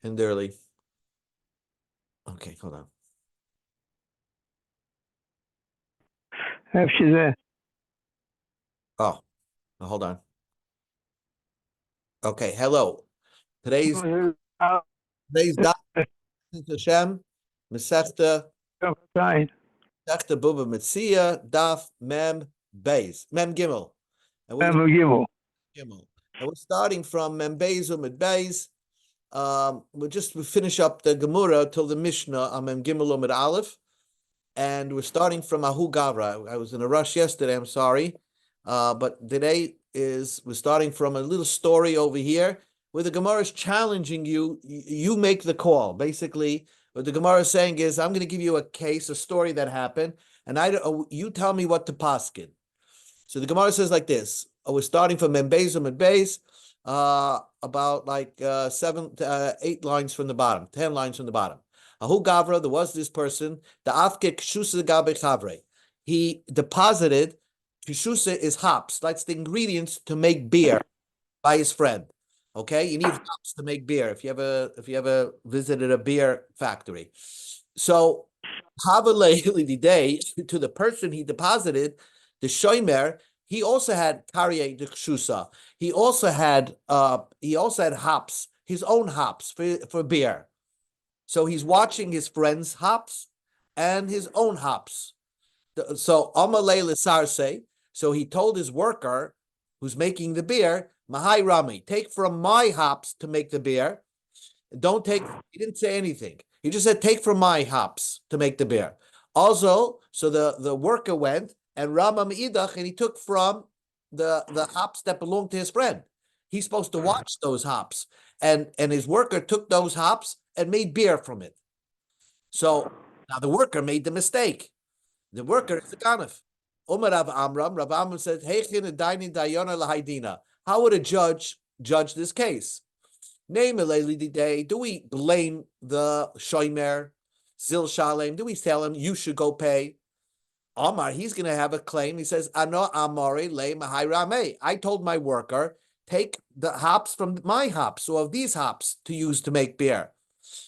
and early. Okay, hold on. If she's there. Oh, hold on. Okay, hello. Today's daf Hashem, Masechta Bava Metzia, daf Mem Beis, Mem Gimel. And we're Gimel. And we're starting from Mem Beis Umid Beis. We finish up the Gemara till the Mishnah on Mem Gimel Umid Aleph. And we're starting from Ahu Gavra. I was in a rush yesterday, I'm sorry. But today we're starting from a little story over here where the Gemara is challenging you. You make the call. Basically, what the Gemara is saying is, I'm going to give you a case, a story that happened, and you tell me what to paskin. So the Gemara says like this. We're starting from Membezum and Beis, about like 8 lines from the bottom, 10 lines from the bottom. Ahu Gavra, there was this person, the Afke Kshusa Gabe Chavre. He deposited, Kshusa is hops, that's the ingredients to make beer by his friend. Okay, you need hops to make beer if you ever visited a beer factory. So Havalei day to the person he deposited, the shomer, he also had karye de kshusa. He also had hops, his own hops for beer. So he's watching his friend's hops and his own hops. So Amalei Lesarse, so he told his worker who's making the beer, Mahai Rami, take from my hops to make the beer. Don't take, he didn't say anything. He just said, take from my hops to make the beer. Also, so the worker went and Ramam Idach, and he took from the hops that belonged to his friend. He's supposed to watch those hops. And his worker took those hops and made beer from it. So now the worker made the mistake. The worker is the ganef. Umar Rav Amram says, how would a judge this case? Do we blame the shomer, Zil Shalem? Do we tell him you should go pay? Amar, he's going to have a claim. He says, Ano Amari le Mahai Rame. I told my worker, take the hops from my hops, or of these hops to use to make beer.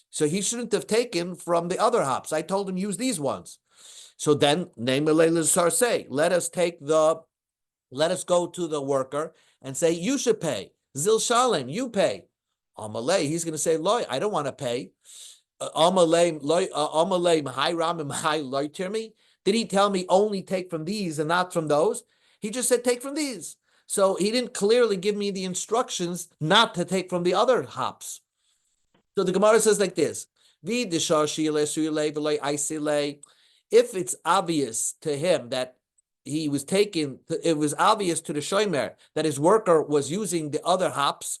So he shouldn't have taken from the other hops. I told him use these ones. So then, let us go to the worker and say, you should pay. Zil Shalem, you pay. Amalei, he's going to say, Loy, I don't want to pay. Did he tell me only take from these and not from those? He just said take from these. So he didn't clearly give me the instructions not to take from the other hops. So the Gemara says like this: if it's obvious to him that he was taking, it was obvious to the shomer that his worker was using the other hops.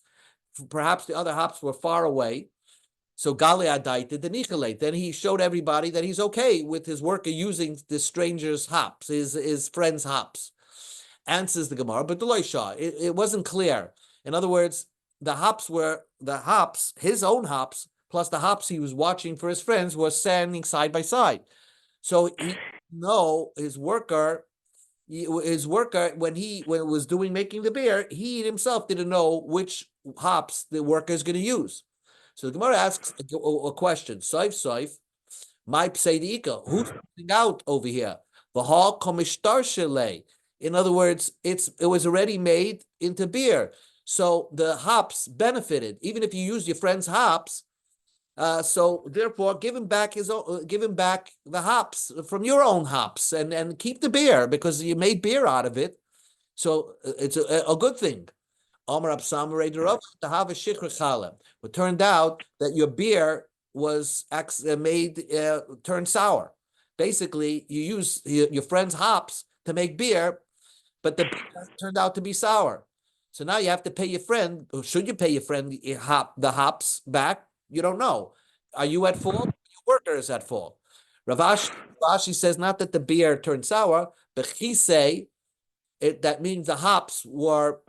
Perhaps the other hops were far away. So then he showed everybody that he's okay with his worker using the stranger's hops, his friend's hops. Answers the Gemara, but the Loisha, it wasn't clear. In other words, the hops, his own hops, plus the hops he was watching for his friends, were standing side by side. So his worker, when it was making the beer, he himself didn't know which hops the worker is going to use. So the Gemara asks a question. Saif, my pseidika, who's coming out over here? V'ha komishtar shelei. In other words, it was already made into beer. So the hops benefited, even if you use your friend's hops. So therefore, give him back the hops from your own hops and keep the beer because you made beer out of it. So it's a good thing. It turned out that your beer was turned sour. Basically, you use your friend's hops to make beer, but the beer turned out to be sour. So now you have to pay your friend. Or should you pay your friend the hops back? You don't know. Are you at fault? Your worker is at fault. Rashi says not that the beer turned sour, but he say that means the hops were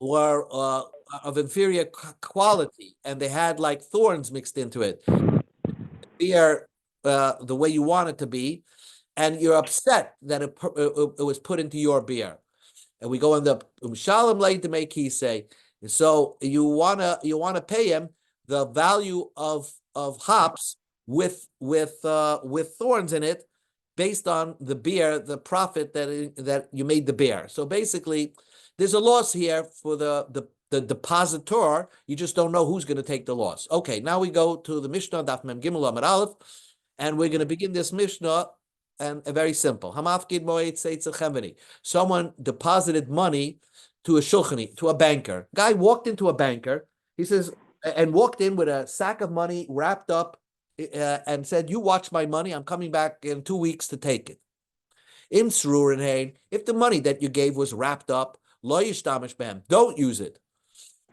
of inferior quality, and they had like thorns mixed into it. Beer, the way you want it to be, and you're upset that it was put into your beer. And we go in the Shalom late to make he say. So you wanna pay him the value of hops with thorns in it, based on the beer, the profit that you made the beer. So basically, there's a loss here for the depositor. You just don't know who's going to take the loss. Okay, now we go to the Mishnah Daf Mem Gimel Amud Aleph, and we're going to begin this Mishnah. And very simple. Someone deposited money to a shulchani, to a banker. Guy walked into a banker. He says, and walked in with a sack of money wrapped up, and said, "You watch my money. I'm coming back in 2 weeks to take it." If the money that you gave was wrapped up, lo yishtamish b'hem, don't use it.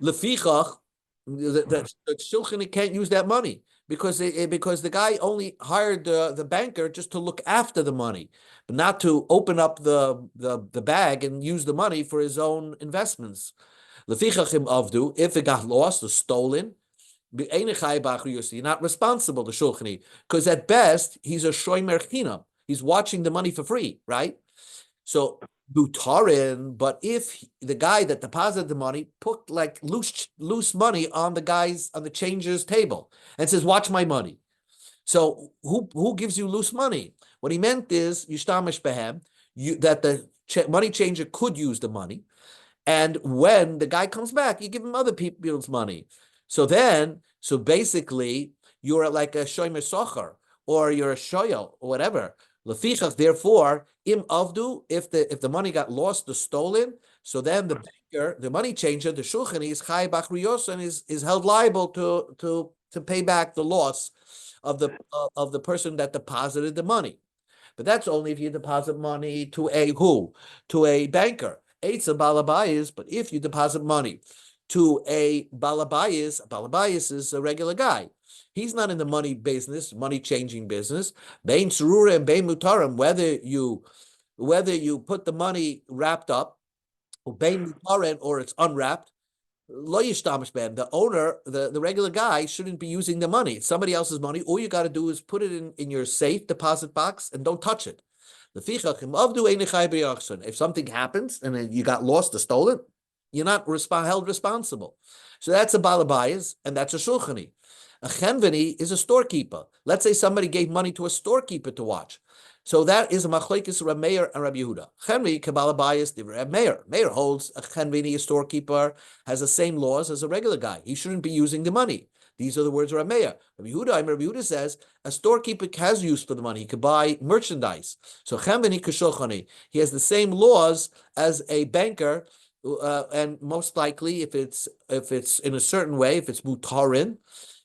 Lefichach, the shulchani can't use that money because the guy only hired the banker just to look after the money, but not to open up the bag and use the money for his own investments. Lefichachim avdu, if it got lost or stolen, you're not responsible, the shulchani, because at best he's a shomer chinam. He's watching the money for free, right? So Butarin, but if the guy that deposited the money put like loose money on the changer's table and says, "Watch my money." So who gives you loose money? What he meant is yishtamish behem, that the money changer could use the money, and when the guy comes back, you give him other people's money. So basically, you're like a shomer socher, or you're a shoyel, or whatever. Lefichach, therefore, im avdu, if the money got lost or stolen, so then the banker, the money changer, the shulchani, is chay bachriyos, and is held liable to pay back the loss of the person that deposited the money. But that's only if you deposit money to a who? To a banker. Eitz a balabayis, but if you deposit money to a balabayis is a regular guy. He's not in the money business, money changing business. Bein tzurura and bein mutarim, whether you put the money wrapped up, or bein mutarim, or it's unwrapped, lo yishtamish ben. The owner, the regular guy, shouldn't be using the money. It's somebody else's money. All you got to do is put it in your safe deposit box and don't touch it. If something happens and you got lost or stolen, you're not held responsible. So that's a balabayas, and that's a shulchani. A chenveni is a storekeeper. Let's say somebody gave money to a storekeeper to watch. So that is a machlekes Reb Meir and Reb Yehuda. Chenveni kabalabayas, the Reb Meir. Meir holds a chenveni, a storekeeper, has the same laws as a regular guy. He shouldn't be using the money. These are the words of Reb Meir. Reb Yehuda says a storekeeper has use for the money. He could buy merchandise. So chenveni kashulchani. He has the same laws as a banker. And most likely, if it's in a certain way, if it's mutarin,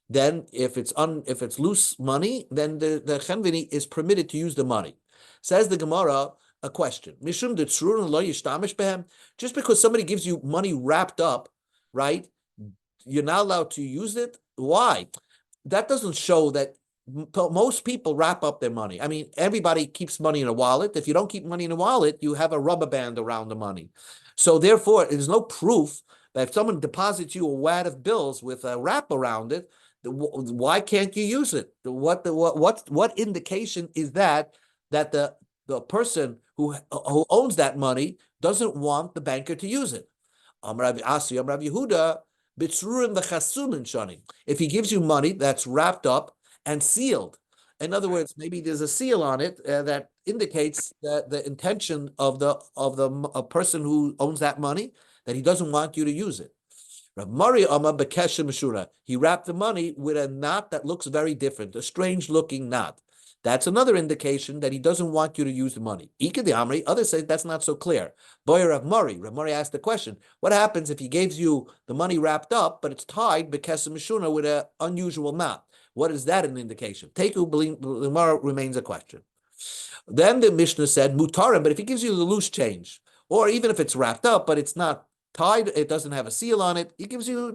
then if it's loose money, then the chenveni is permitted to use the money. Says the Gemara, a question: Mishum de tzrurun lo yishtamish behem. Just because somebody gives you money wrapped up, right? You're not allowed to use it. Why? That doesn't show that most people wrap up their money. I mean, everybody keeps money in a wallet. If you don't keep money in a wallet, you have a rubber band around the money. So therefore, there's no proof that if someone deposits you a wad of bills with a wrap around it, why can't you use it? What indication is that the person who owns that money doesn't want the banker to use it? Rav Yehuda, if he gives you money that's wrapped up and sealed, in other words, maybe there's a seal on it that indicates the intention of the person who owns that money, that he doesn't want you to use it. He wrapped the money with a knot that looks very different, a strange looking knot. That's another indication that he doesn't want you to use the money. Others say that's not so clear. Rav Murray asked the question: what happens if he gives you the money wrapped up, but it's tied b'kesem mishuna with an unusual knot? What is that an indication? Teku remains a question. Then the Mishnah said mutarim, but if he gives you the loose change, or even if it's wrapped up but it's not tied, it doesn't have a seal on it, he gives you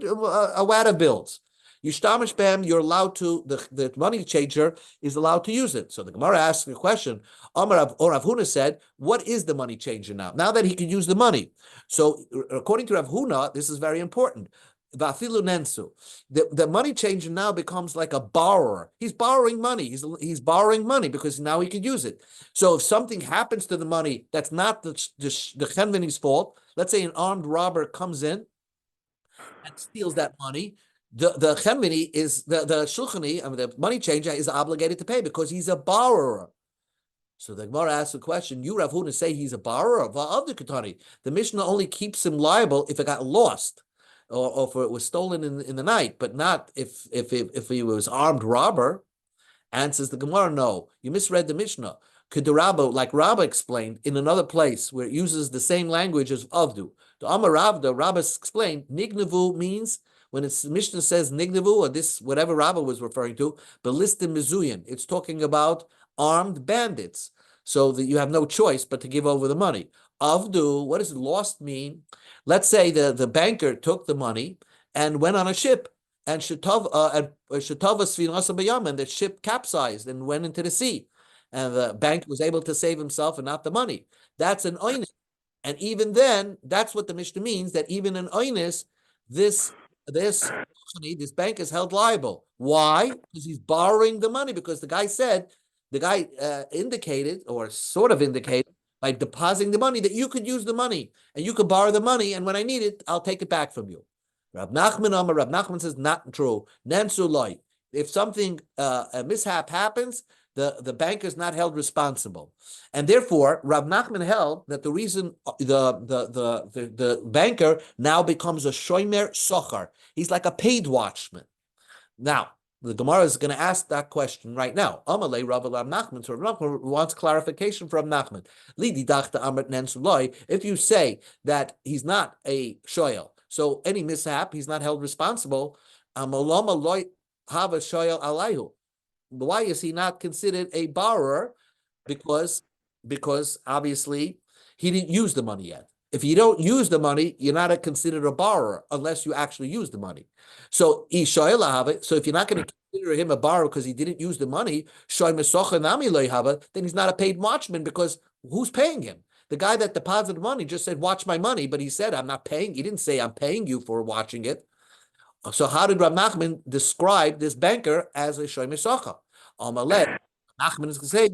a wad of bills. Yishtamish bam, you're allowed to, the money changer is allowed to use it. So the Gemara asks a question. Rav Huna said, what is the money changer now? Now that he can use the money. So according to Rav Huna, this is very important. The money changer now becomes like a borrower. He's borrowing money. He's borrowing money because now he can use it. So if something happens to the money that's not the chenveni's fault, let's say an armed robber comes in and steals that money, The chemini is the shulchani, I mean the money changer is obligated to pay because he's a borrower. So the Gemara asks the question: you Rav Huna say he's a borrower of the Ketani. The Mishnah only keeps him liable if it got lost, or if it was stolen in the night, but not if he was armed robber. Answers the Gemara, no, you misread the Mishnah. Kedarabba, like Rabba explained in another place where it uses the same language as Avdu. The Amar Rabba explained, Nignavu means when it's Mishnah says Nignavu, or this, whatever Rabba was referring to, Belistim Mizuyan, it's talking about armed bandits. So that you have no choice but to give over the money. Avdu, what does lost mean? Let's say the banker took the money and went on a ship, and Shetava Sfinasa Bayam, and the ship capsized and went into the sea. And the bank was able to save himself and not the money. That's an oinus. And even then, that's what the Mishnah means, that even an oinus, this bank is held liable. Why? Because he's borrowing the money, because the guy indicated, or sort of indicated, by depositing the money, that you could use the money and you could borrow the money, and when I need it, I'll take it back from you. Rab Nachman says not true. Nensu loy. If something a mishap happens, the banker is not held responsible, and therefore Rab Nachman held that the reason the banker now becomes a shomer sochar. He's like a paid watchman. Now the Gemara is going to ask that question right now. Amalei Rav Nachman. So Rav Nachman wants clarification from Nachman. Lidi dachta amrit nensu loy. If you say that he's not a shoyel, so any mishap, he's not held responsible. Why is he not considered a borrower? Because obviously he didn't use the money yet. If you don't use the money, you're not considered a borrower unless you actually use the money. So if you're not going to consider him a borrower because he didn't use the money, then he's not a paid watchman, because who's paying him? The guy that deposited money just said, watch my money, but he said, I'm not paying. He didn't say, I'm paying you for watching it. So how did Rav Nachman describe this banker as a shomer sochar? Amalek. Nachman is going to say,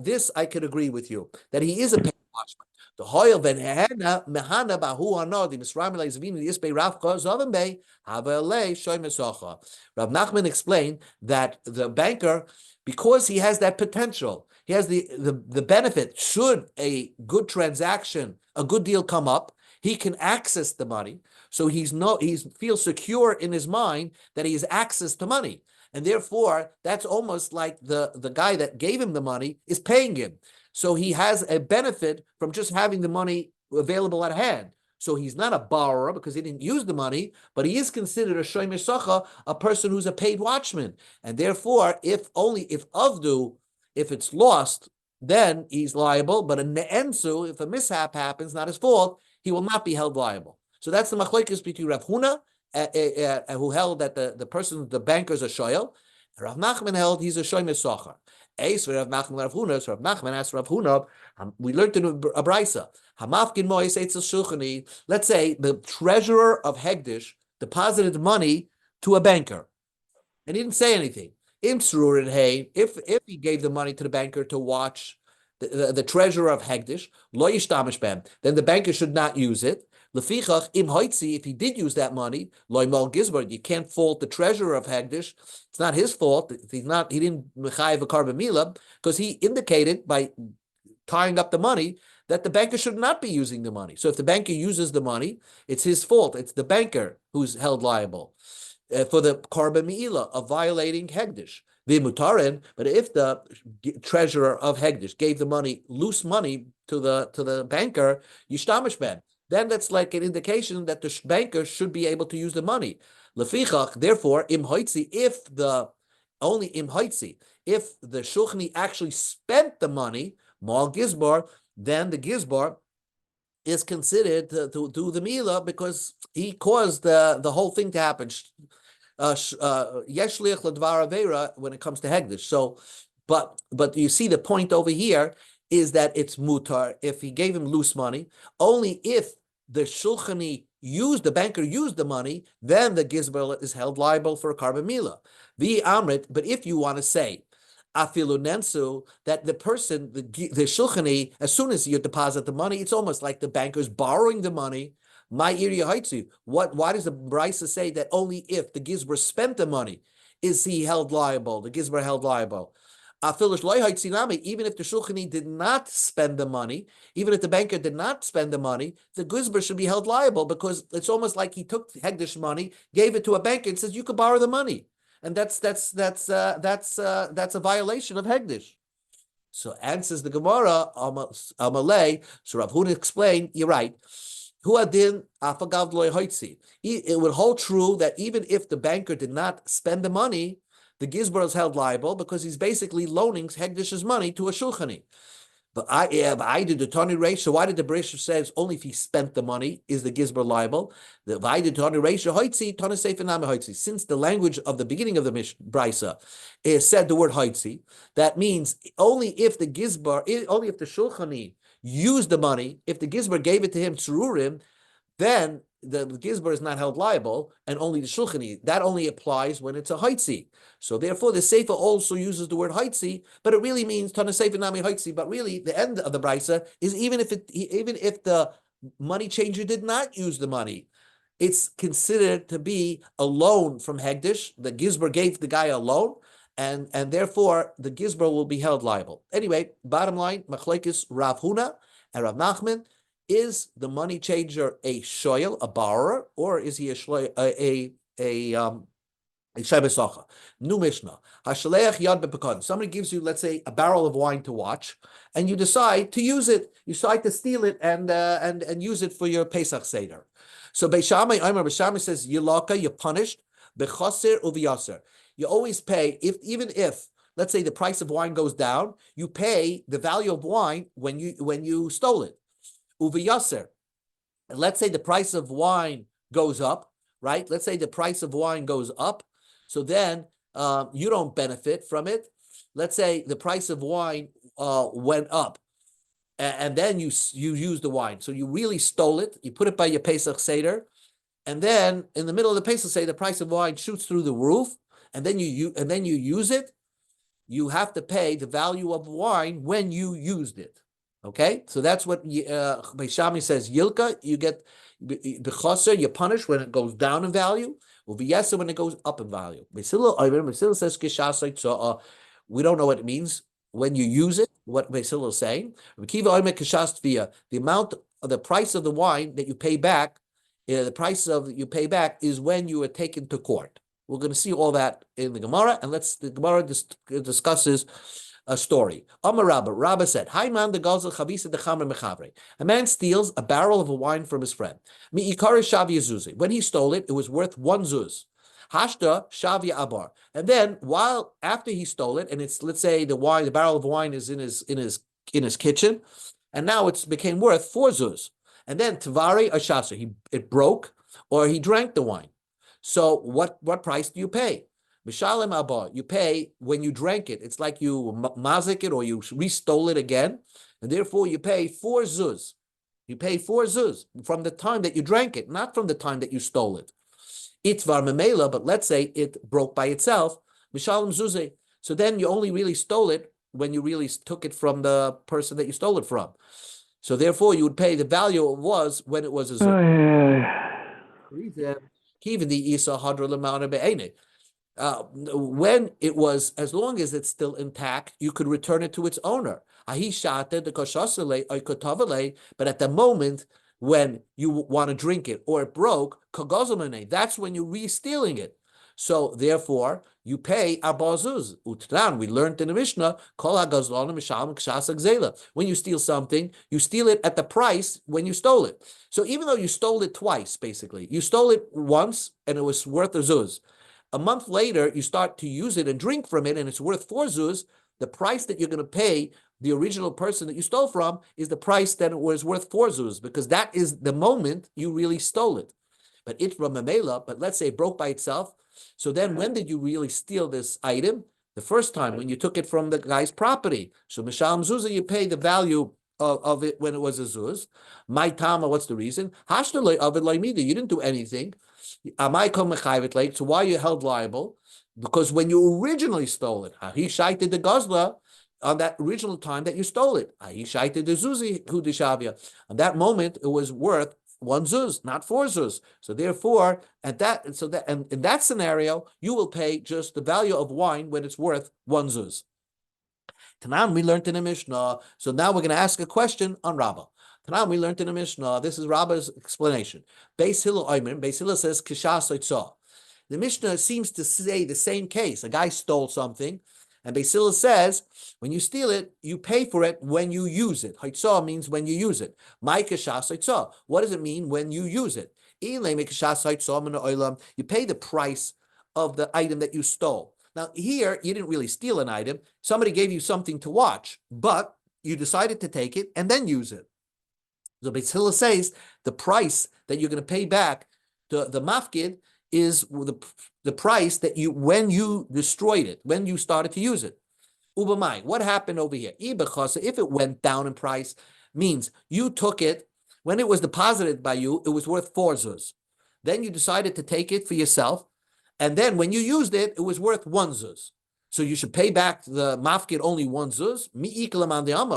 this I could agree with you, that he is a paid watchman. The hoyel ben mehana bahu anod the misraim leizvin the isbei Rav Zoven Bey havelei shomer sochar. Rav Nachman explained that the banker, because he has that potential, he has the benefit. Should a good transaction, a good deal come up, he can access the money. So he feels secure in his mind that he has access to money. And therefore, that's almost like the guy that gave him the money is paying him. So he has a benefit from just having the money available at hand. So he's not a borrower because he didn't use the money, but he is considered a shomer sochar, a person who's a paid watchman. And therefore, if it's lost, then he's liable. But in the ensu, if a mishap happens, not his fault, he will not be held liable. So that's the machlokes between Rav Huna, who held that the banker is a shoyel. Rav Nachman held he's a shomer sochar. Ace Rav Nachman Rav Huna. So Rav Nachman asked Rav Huna. We learned in a brisa. Hamafkin mois eitz shulchani. Let's say the treasurer of Hegdish deposited money to a banker, and he didn't say anything. If he gave the money to the banker to watch the treasurer of Hegdish, lo yishtamish bem, then the banker should not use it. Lefichach im hoitzi, if he did use that money, loy mal gizbar, you can't fault the treasurer of Hegdish. It's not his fault. He didn't mechayev a carbon mila, because he indicated by tying up the money that the banker should not be using the money. So if the banker uses the money, it's his fault. It's the banker who's held liable for the carbon mila of violating Hegdish. V'mutarin, but if the treasurer of Hegdish gave the money, loose money to the banker, yishtamish ben, then that's like an indication that the banker should be able to use the money. Lefichach, therefore, im hoitzi, if the shulchani actually spent the money, mal gizbar, then the gizbar is considered to do the mila because he caused the whole thing to happen. Yeshliach ledvar avera when it comes to Hegdish. So, but you see the point over here is that it's mutar if he gave him loose money. Only if the shulchani the banker used the money, then the gizbar is held liable for a carbon mila. The amrit, but if you want to say afilu nensu, that the person, the shulchani, as soon as you deposit the money, it's almost like the banker's borrowing the money. My area haitzi. Why does the Brisa say that only if the gizber spent the money is he held liable? The gizber held liable. Even if the shulchani did not spend the money, even if the banker did not spend the money, the gizber should be held liable because it's almost like he took hegdish money, gave it to a banker, and says you could borrow the money, and that's a violation of hegdish. So answers the Gemara, Amalei. So Rav Huna explained, you're right. It would hold true that even if the banker did not spend the money, the gizbar is held liable because he's basically loaning Hegdish's money to a shulchani. But I did the Tani Reish. So why did the Bereishis says only if he spent the money is the gizbar liable? The I did Tani Reish Hoitzi Tani Sefer Nami Hoitzi. Since the language of the beginning of the Brisa said the word Hoitzi, that means only if the gizbar, only if the shulchani used the money, if the gizbar gave it to him tzururim, then the gizbar is not held liable, and only the shulchani. That only applies when it's a haitzi. So therefore, the sefer also uses the word haitzi, but it really means tana sefer nami haitzi. But really, the end of the brisa is even if the money changer did not use the money, it's considered to be a loan from hegdish. The gizbar gave the guy a loan, and therefore the gizbar will be held liable. Anyway, bottom line, machlekes Rav Huna and Rav Nachman. Is the money changer a shoyel, a borrower, or is he a shaybesacha? New Mishnah. Hashaleach yad bepekon. Somebody gives you, let's say, a barrel of wine to watch, and you decide to use it. You decide to steal it and use it for your Pesach Seder. So Beis Shammai says, Yilaka, you're punished. Bechaser uviyaser. You always pay, even if, let's say, the price of wine goes down, you pay the value of wine when you stole it. Uviyaser. Let's say the price of wine goes up, right? Let's say the price of wine goes up. So then you don't benefit from it. Let's say the price of wine went up, and then you use the wine. So you really stole it. You put it by your Pesach Seder, and then in the middle of the Pesach Seder, the price of wine shoots through the roof, and then you use it. You have to pay the value of wine when you used it. Okay, so that's what Beis Shammai says. Yilka, you get b'chaser, you're punished when it goes down in value. Uviyeser when it goes up in value. Beis Hillel says kishas. We don't know what it means when you use it. What Beis Hillel is saying. The amount of the price of the wine that you pay back, the price of you pay back is when you are taken to court. We're going to see all that in the Gemara, and the Gemara discusses a story. Amar Rabba said, "Hi man, the gazel chavisa the chamer mechavre." A man steals a barrel of wine from his friend. Mi'ikar shavi zuzi. When he stole it, it was worth 1 zuz. Hashta shavi abar. And then, after he stole it, and it's, let's say the barrel of wine is in his kitchen, and now it's became worth 4 zuz. And then tvari ashasa, it broke, or he drank the wine. So what price do you pay? Mishalem abba, you pay when you drank it. It's like you mazik it or you restole it again, and therefore you pay 4 zuz. You pay 4 zuz from the time that you drank it, not from the time that you stole it. Itvar memela, but let's say it broke by itself. Mishalem zuze. So then you only really stole it when you really took it from the person that you stole it from. So therefore you would pay the value it was when it was a zuz. Even the isa hadra lemana be'ene. When it was, as long as it's still intact, you could return it to its owner. But at the moment when you want to drink it or it broke, that's when you're re-stealing it. So therefore, you pay abazuz. Utran, we learned in the Mishnah, when you steal something, you steal it at the price when you stole it. So even though you stole it twice, basically, you stole it once and it was worth a zuz. A month later, you start to use it and drink from it, and it's worth 4 zuz. The price that you're going to pay the original person that you stole from is the price that it was worth 4 zuz, because that is the moment you really stole it. But it's from Mamela, but let's say it broke by itself. So then when did you really steal this item? The first time, when you took it from the guy's property. So Mishal Zuzah, you pay the value of it when it was a zuz. My tama, what's the reason? Hashtalei of it like you didn't do anything. Amai kom mechayvet like. So why are you held liable? Because when you originally stole it, he shaited the gazla on that original time that you stole it. He shaited the zuzi hudishavia. On that moment, it was worth one zuz, not 4 zuz. So therefore, and in that scenario, you will pay just the value of wine when it's worth 1 zuz. Tanan, we learned in the Mishnah. So now we're going to ask a question on Rabbah. Tanan, we learned in the Mishnah. This is Rabbah's explanation. Beis Hillel Omer. Beis Hillel says Kishas Oitzah. The Mishnah seems to say the same case. A guy stole something, and Beis Hillel says, when you steal it, you pay for it when you use it. Haitzah means when you use it. My Kishas Oitzah. What does it mean when you use it? You pay the price of the item that you stole. Now, here, you didn't really steal an item. Somebody gave you something to watch, but you decided to take it and then use it. So Beis Hillel says the price that you're going to pay back to the mafkid is the price that when you destroyed it, when you started to use it. Ubamai, what happened over here? If it went down in price, means you took it, when it was deposited by you, it was worth 4 zuz. Then you decided to take it for yourself, and then when you used it, it was worth 1 zuz. So you should pay back the mafkid only 1 zuz.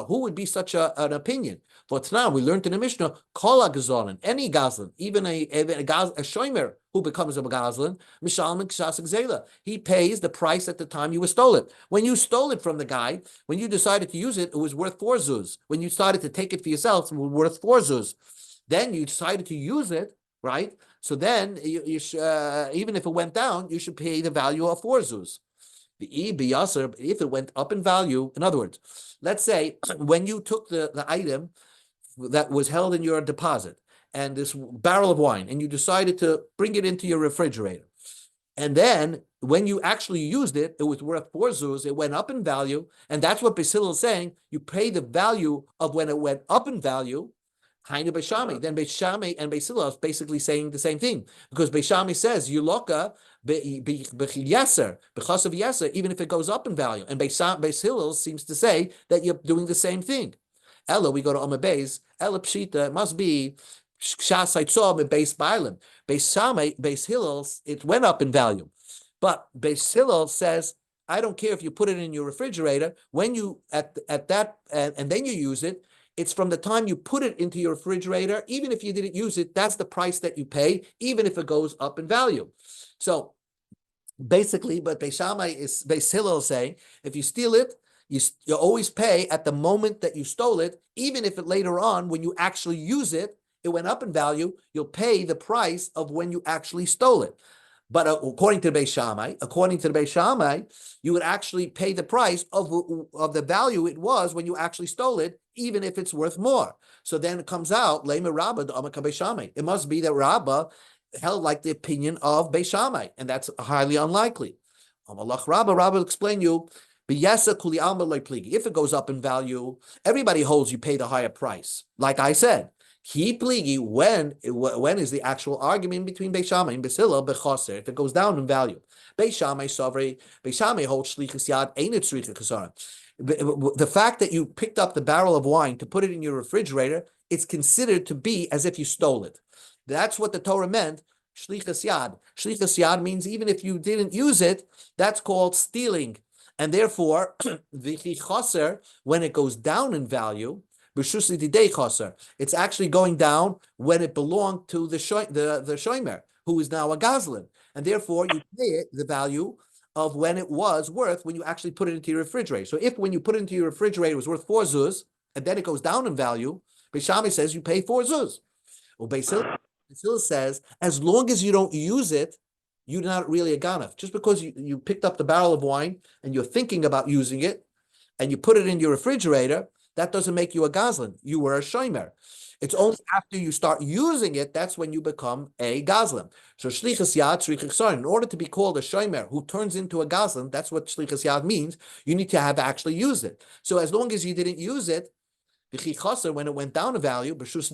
Who would be such an opinion? But now we learned in the Mishnah, kol hagazalin, any gazlan, even a shomer who becomes a gazlan, mishal kshas gzela, he pays the price at the time you stole it. When you stole it from the guy, when you decided to use it, it was worth 4 zuz. When you started to take it for yourself, it was worth 4 zuz. Then you decided to use it, right? So then, even if it went down, you should pay the value of 4 zuz. If it went up in value, in other words, let's say when you took the item that was held in your deposit and this barrel of wine, and you decided to bring it into your refrigerator, and then when you actually used it, it was worth 4 zuz, it went up in value, and that's what Beis Hillel is saying, you pay the value of when it went up in value. Then Beis Shammai and Beis Hillel is basically saying the same thing, because Beis Shammai says Yuloka yeser because of yeser, even if it goes up in value, and Beis Hillel seems to say that you're doing the same thing. Ella, we go to Omer Beis. Ella Pshita, it must be Shas Haitzah Beis Bailim. Beis Shammai, Beis Hillel, it went up in value, but Beis Hillel says, I don't care if you put it in your refrigerator when you at that and then you use it. It's from the time you put it into your refrigerator, even if you didn't use it, that's the price that you pay, even if it goes up in value. So basically, but Beis Hillel saying, if you steal it, you always pay at the moment that you stole it, even if it later on, when you actually use it, it went up in value, you'll pay the price of when you actually stole it. But according to the Beis Shammai, you would actually pay the price of the value it was when you actually stole it, even if it's worth more. So then it comes out, it must be that Rabbah held like the opinion of Beis Shammai, and that's highly unlikely. Rabbah will explain you, if it goes up in value, everybody holds you pay the higher price. Like I said, when is the actual argument between Beis Shammai and Beis Hillel bechaser? If it goes down in value, Beis Shammai holds shlichus yad ain't it tzricha kasaron. The fact that you picked up the barrel of wine to put it in your refrigerator, it's considered to be as if you stole it. That's what the Torah meant. Shlichus yad. Shlichus yad means even if you didn't use it, that's called stealing, and therefore the chaser, when it goes down in value, it's actually going down when it belonged to the shomer, who is now a gazlan, and therefore you pay it the value of when it was worth when you actually put it into your refrigerator. So if when you put it into your refrigerator it was worth 4 zuz, and then it goes down in value, Beis Shammai says you pay 4 zuz. Well, Beis Hillel says as long as you don't use it, you're not really a ganaf. Just because you picked up the barrel of wine and you're thinking about using it, and you put it in your refrigerator, that doesn't make you a gazlan. You were a shomer. It's only after you start using it, that's when you become a gazlan. So shlichus yad tzricha kasaron. In order to be called a shomer who turns into a gazlan, that's what shlichus yad means. You need to have actually used it. So as long as you didn't use it, when it went down in value, it belongs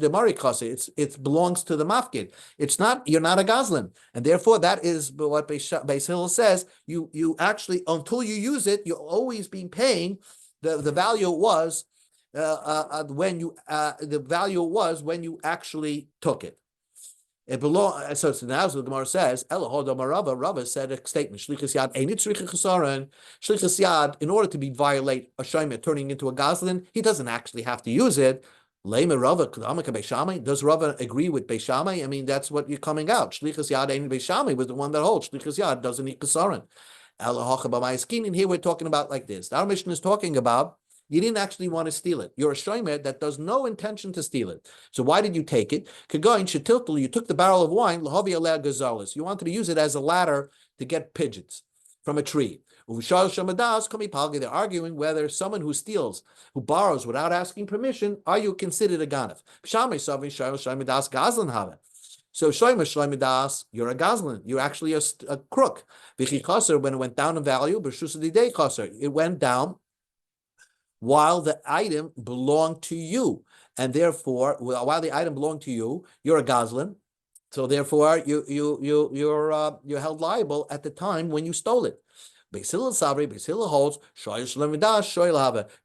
to the mafkid. It's not, you're not a gazlan, and therefore that is what Beis Hillel says. You actually, until you use it, you're always being paying the value was. When you when you actually took it. It belongs. So now the Gemara says, Rava said a statement. Shlichus yad ain't it tzricha kasaron. Shlichus yad, in order to violate a shomer turning into a gazlan, he doesn't actually have to use it. Does Rava agree with Beis Shammai? I mean, that's what you're coming out. Shlichus Yad Ein Beis Shammai was the one that holds. Shlichus Yad doesn't eat Kasaran. And here we're talking about like this. Our mission is talking about you didn't actually want to steal it. You're a shomer that does no intention to steal it. So why did you take it? Kagoin shetiltel, you took the barrel of wine, lahavi aleh gazalis. You wanted to use it as a ladder to get pigeons from a tree. They're arguing whether someone who steals, who borrows without asking permission, are you considered a ganav? So Shomer Shloimidas, you're a gazlan. You're actually a crook. When it went down in value, it went down while the item belonged to you. And therefore, while the item belonged to you, you're a gazlan. So therefore, you're held liable at the time when you stole it. Beis Hillel holds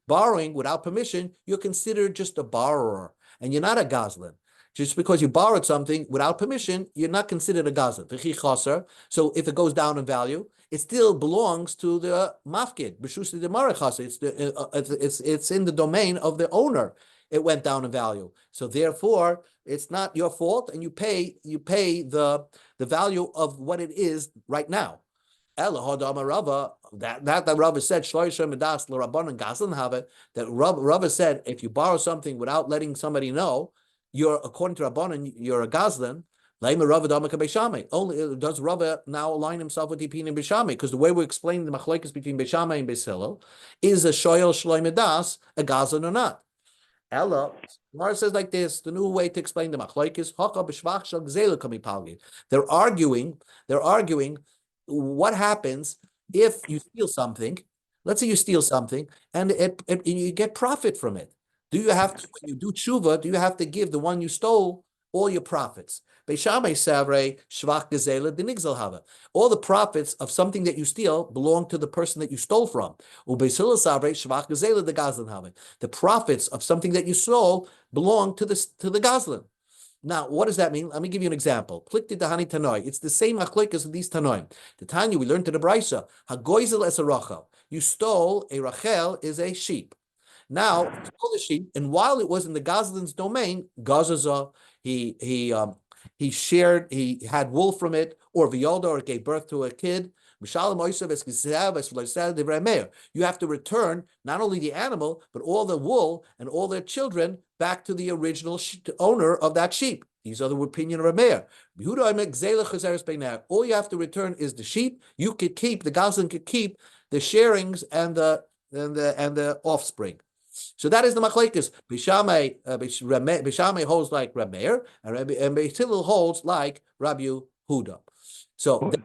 borrowing without permission, you're considered just a borrower, and you're not a gazlan. Just because you borrowed something without permission, you're not considered a gazlan. So if it goes down in value, it still belongs to the mafkid. It's in the domain of the owner. It went down in value. So therefore, it's not your fault, and you pay the value of what it is right now. That Rava said that Rava said if you borrow something without letting somebody know, you're according to Rabbanan, you're a gazlan. Only does Rava now align himself with Ipin and Bishami, because the way we explain the machlokes between Bishami and Beis Hillel is a shoyel shloimidas a gazlan or not. Ella, Gemara says like this: the new way to explain the machlokes, they're arguing. What happens if you steal something? Let's say you steal something and you get profit from it. Do you have to, when you do tshuva, do you have to give the one you stole all your profits? All the profits of something that you steal belong to the person that you stole from. The profits of something that you stole belong to the gazlan. Now, what does that mean? Let me give you an example. It's the same achloikas of these tanoim. The Tanya we learned to the Brisa. Hagoizel es a rachel. You stole a rachel is a sheep. Now, you stole the sheep, and while it was in the gazlan's domain, Gazaza, he had wool from it, or v'yolda, or it gave birth to a kid. You have to return not only the animal, but all the wool and all their children back to the original owner of that sheep. These are the opinion of Rameir. All you have to return is the sheep. You could keep, the Gazlan could keep the sharings and the offspring. So that is the machlekes. Bishamai holds like Rameir, and Beis Hillel holds like Rabbi Huda. So the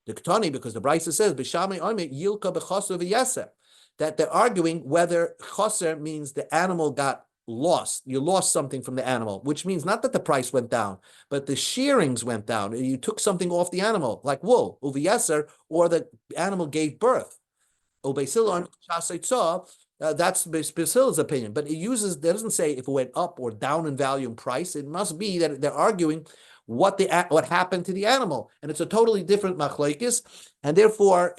Ketani, because the Brisa says Bishamai Omer Yilka b'chaser v'yeser, that they're arguing whether chaser means the animal got lost. You lost something from the animal, which means not that the price went down, but the shearings went down. You took something off the animal, like wool, uviyeser, or the animal gave birth. That's Beis Hillel's opinion, but it doesn't say if it went up or down in value and price. It must be that they're arguing what happened to the animal, and it's a totally different machlokes, and therefore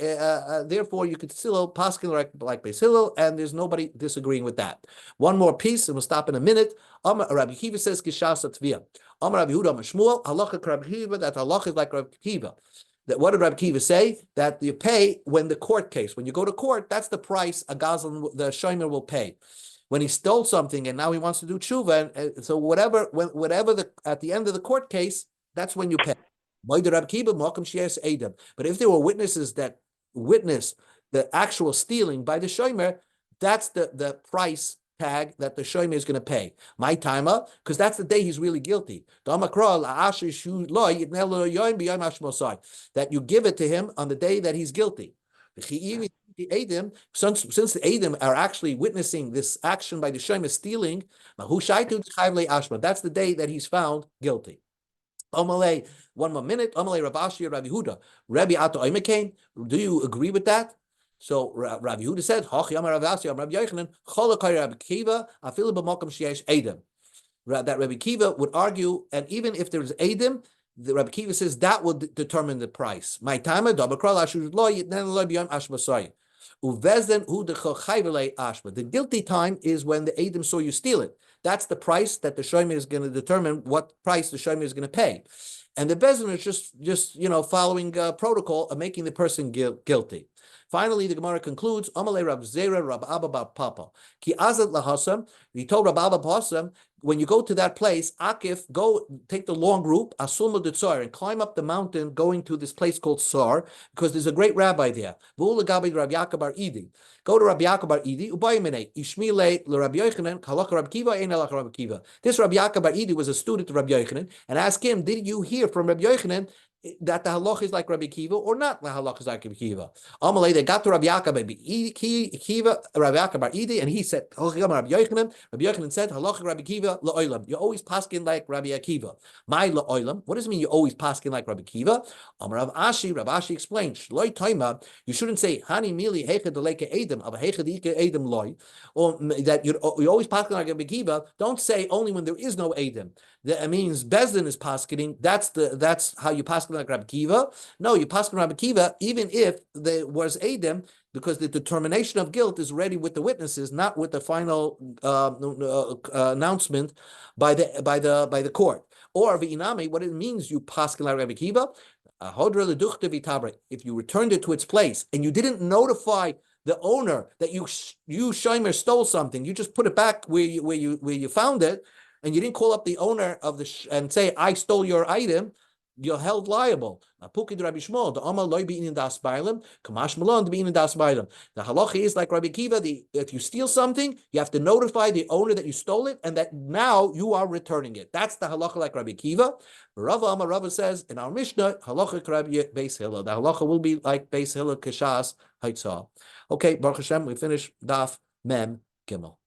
you could still paskin like Beis Hillel, and there's nobody disagreeing with that. One more piece, and we'll stop in a minute. Rabbi Kiva says kishas atvia. Rabbi Huda Shmuel halacha Rabbi Kiva, that halacha is like Rabbi Kiva. That what did Rabbi Kiva say? That you pay when you go to court, that's the price a gazlan, the shomer, will pay. When he stole something and now he wants to do tshuva, and so whatever at the end of the court case, that's when you pay. But if there were witnesses that witness the actual stealing by the shomer, that's the price tag that the shomer is going to pay. My timer, because that's the day he's really guilty. That you give it to him on the day that he's guilty. Since the Edom are actually witnessing this action by the shomer stealing, that's the day that he's found guilty. One more minute. Rabashi, Rabbi Huda, Rabbi Ato Oimekain. Do you agree with that? So Rabbi Huda said, that Rabbi Kiva would argue, and even if there's Edom, the Rabbi Kiva says that will determine the price. My time, the guilty time is when the Edom saw you steal it. That's the price that the shomer is going to determine what price the shomer is going to pay. And the Beis Din is just following protocol of making the person guilty. Finally, the Gemara concludes, Amalei Rav Zera Rav Abba Bar Papa. Ki azat lahasam, he told Rav Abba Pasam, when you go to that place, Akif, go take the long route, Asuma de Tsar, and climb up the mountain going to this place called Tsar, because there's a great rabbi there. V'ula gabi Rav Yaakov Bar Idi. Go to Rabbi Yaakov Bar Idi, ubayimene, ishmile l'Rabbi Yochanan, halach Rabbi Kiva, ein halach Rabbi Kiva. This Rabbi Yaakov Bar Idi was a student of Rabbi Yochanan, and ask him, did you hear from Rabbi Yochanan that the halach is like Rabbi Kiva or not? The halach is like Rabbi Kiva. Amalei, they got to Rabbi Yaakov Bar Idi, and he said, Rabbi Yochanan said, halach Rabbi Kiva la'olam. You're always paskin like Rabbi Akiva. My la'olam. What does it mean? You're always paskin like Rabbi Kiva. Rav Ashi explained, Shloi Taima. You shouldn't say Hani Mili Hechad Deleke Edom of Hechad Ike Edom Loi, or that you always paskin like Rabbi Kiva. Don't say only when there is no Edom. That means Beis Din is paskening. That's how you pasken like Rabbi Kiva. No, you pasken Rabbi Kiva even if there was Edom, because the determination of guilt is ready with the witnesses, not with the final announcement by the court. Or v'inami, what it means, you pasken like Rabbi Kiva. If you returned it to its place and you didn't notify the owner that you shomer stole something, you just put it back where you found it, and you didn't call up the owner of and say, I stole your item, you're held liable. The halacha is like Rabbi Kiva, if you steal something, you have to notify the owner that you stole it and that now you are returning it. That's the halacha like Rabbi Kiva. Rava says in our Mishnah, halacha Rabbi Beis Hillel. The halacha will be like Beis Hillel Keshas Haitzah. Okay, Baruch Hashem, we finish Daf Mem Gimel.